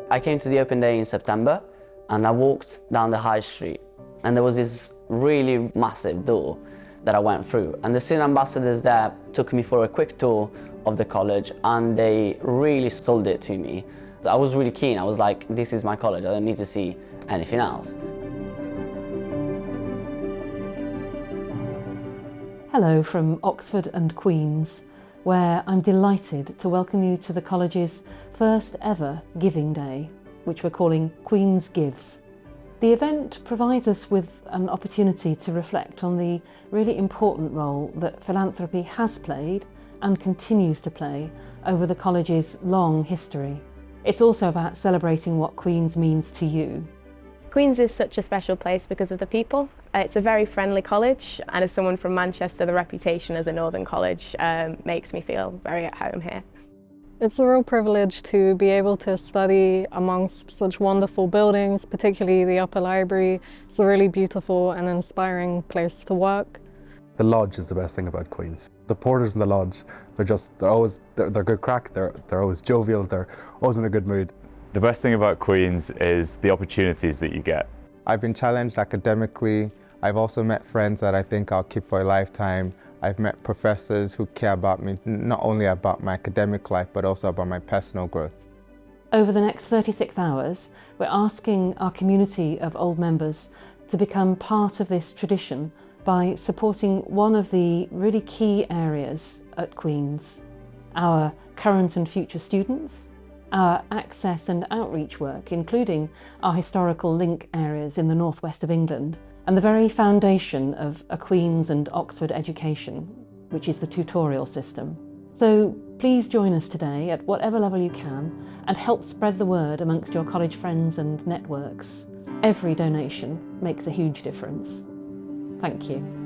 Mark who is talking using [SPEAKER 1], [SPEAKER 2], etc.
[SPEAKER 1] I came to the open day in September and I walked down the high street and there was this really massive door that I went through, and the student ambassadors there took me for a quick tour of the college and they really sold it to me. I was really keen. I was like, this is my college, I don't need to see anything else.
[SPEAKER 2] Hello from Oxford and Queen's, where I'm delighted to welcome you to the college's first ever Giving Day, which we're calling Queen's Gives. The event provides us with an opportunity to reflect on the really important role that philanthropy has played and continues to play over the college's long history. It's also about celebrating what Queen's means to you.
[SPEAKER 3] Queen's is such a special place because of the people. It's a very friendly college, and as someone from Manchester, the reputation as a northern college makes me feel very at home here.
[SPEAKER 4] It's a real privilege to be able to study amongst such wonderful buildings, particularly the upper library. It's a really beautiful and inspiring place to work.
[SPEAKER 5] The lodge is the best thing about Queen's. The porters in the lodge, they're good crack, they're always jovial, they're always in a good mood.
[SPEAKER 6] The best thing about Queen's is the opportunities that you get.
[SPEAKER 7] I've been challenged academically. I've also met friends that I think I'll keep for a lifetime. I've met professors who care about me, not only about my academic life, but also about my personal growth.
[SPEAKER 2] Over the next 36 hours, we're asking our community of old members to become part of this tradition by supporting one of the really key areas at Queen's: our current and future students, our access and outreach work, including our historical link areas in the northwest of England, and the very foundation of a Queen's and Oxford education, which is the tutorial system. So please join us today at whatever level you can and help spread the word amongst your college friends and networks. Every donation makes a huge difference. Thank you.